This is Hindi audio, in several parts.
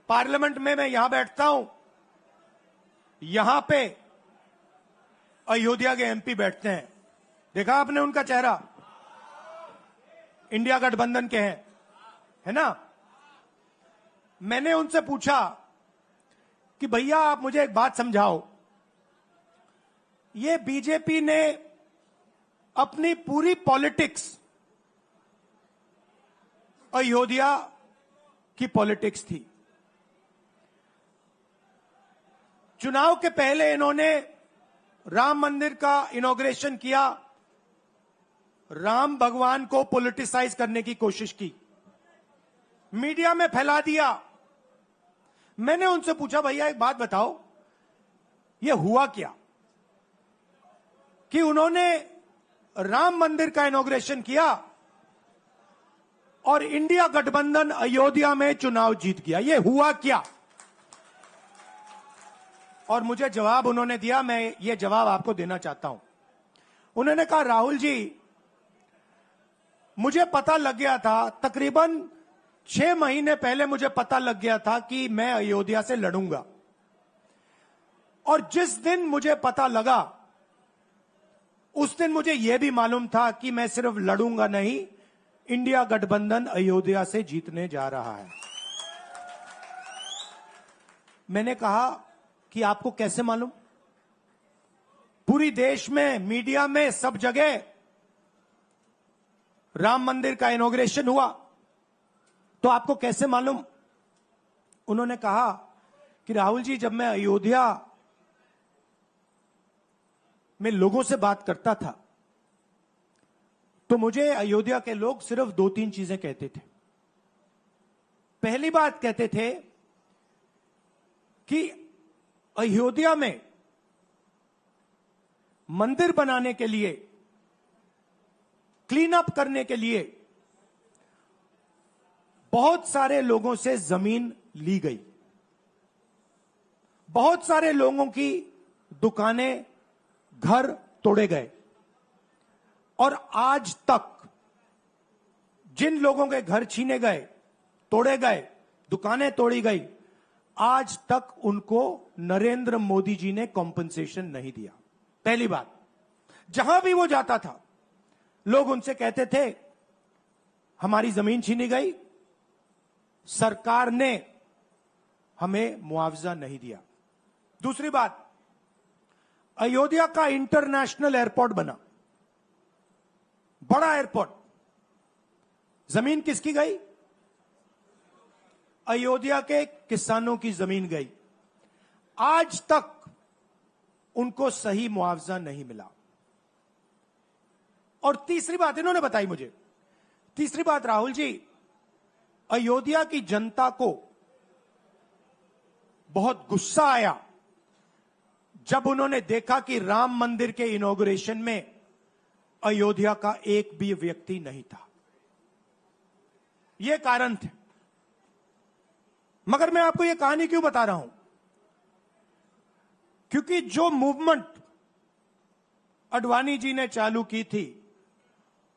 पार्लियामेंट में मैं यहां बैठता हूं, यहां पे अयोध्या के एमपी बैठते हैं। देखा आपने उनका चेहरा? इंडिया गठबंधन के हैं, है ना? मैंने उनसे पूछा कि भैया आप मुझे एक बात समझाओ, ये बीजेपी ने अपनी पूरी पॉलिटिक्स अयोध्या की पॉलिटिक्स थी। चुनाव के पहले इन्होंने राम मंदिर का इनॉग्रेशन किया, राम भगवान को पॉलिटिसाइज करने की कोशिश की, मीडिया में फैला दिया। मैंने उनसे पूछा भैया एक बात बताओ, ये हुआ क्या कि उन्होंने राम मंदिर का इनॉग्रेशन किया और इंडिया गठबंधन अयोध्या में चुनाव जीत गया? ये हुआ क्या? और मुझे जवाब उन्होंने दिया, मैं ये जवाब आपको देना चाहता हूं। उन्होंने कहा राहुल जी, मुझे पता लग गया था, तकरीबन 6 महीने पहले मुझे पता लग गया था कि मैं अयोध्या से लड़ूंगा, और जिस दिन मुझे पता लगा उस दिन मुझे यह भी मालूम था कि मैं सिर्फ लड़ूंगा नहीं, इंडिया गठबंधन अयोध्या से जीतने जा रहा है। मैंने कहा कि आपको कैसे मालूम? पूरी देश में, मीडिया में, सब जगह राम मंदिर का इनॉग्रेशन हुआ, तो आपको कैसे मालूम? उन्होंने कहा कि राहुल जी, जब मैं अयोध्या में लोगों से बात करता था तो मुझे अयोध्या के लोग सिर्फ 2-3 चीजें कहते थे। पहली बात कहते थे कि अयोध्या में मंदिर बनाने के लिए, क्लीन अप करने के लिए बहुत सारे लोगों से जमीन ली गई, बहुत सारे लोगों की दुकानें, घर तोड़े गए, और आज तक जिन लोगों के घर छीने गए, तोड़े गए, दुकानें तोड़ी गई, आज तक उनको नरेंद्र मोदी जी ने कॉम्पनसेशन नहीं दिया। पहली बात, जहां भी वो जाता था लोग उनसे कहते थे हमारी जमीन छीनी गई, सरकार ने हमें मुआवजा नहीं दिया। दूसरी बात, अयोध्या का इंटरनेशनल एयरपोर्ट बना, बड़ा एयरपोर्ट, जमीन किसकी गई? अयोध्या के किसानों की जमीन गई। आज तक उनको सही मुआवजा नहीं मिला। और तीसरी बात इन्होंने बताई मुझे, तीसरी बात, राहुल जी, अयोध्या की जनता को बहुत गुस्सा आया जब उन्होंने देखा कि राम मंदिर के इनॉग्रेशन में अयोध्या का एक भी व्यक्ति नहीं था। यह कारण थे। मगर मैं आपको यह कहानी क्यों बता रहा हूं? क्योंकि जो मूवमेंट अडवाणी जी ने चालू की थी,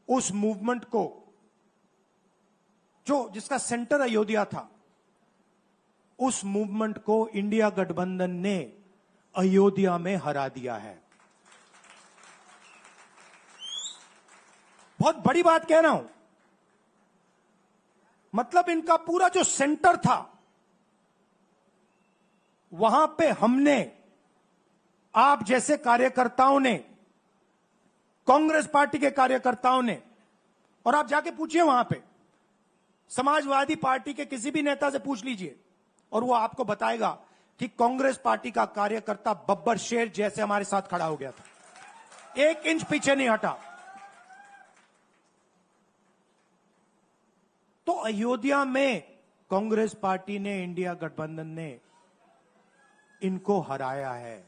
उस मूवमेंट को, जिसका सेंटर अयोध्या था, उस मूवमेंट को इंडिया गठबंधन ने अयोध्या में हरा दिया है। बहुत बड़ी बात कह रहा हूं। मतलब इनका पूरा जो सेंटर था, वहां पे हमने, आप जैसे कार्यकर्ताओं ने, कांग्रेस पार्टी के कार्यकर्ताओं ने, और आप जाके पूछिए वहां पे, समाजवादी पार्टी के किसी भी नेता से पूछ लीजिए और वो आपको बताएगा कि कांग्रेस पार्टी का कार्यकर्ता बब्बर शेर जैसे हमारे साथ खड़ा हो गया था, 1 इंच पीछे नहीं हटा। तो अयोध्या में कांग्रेस पार्टी ने, इंडिया गठबंधन ने इनको हराया है।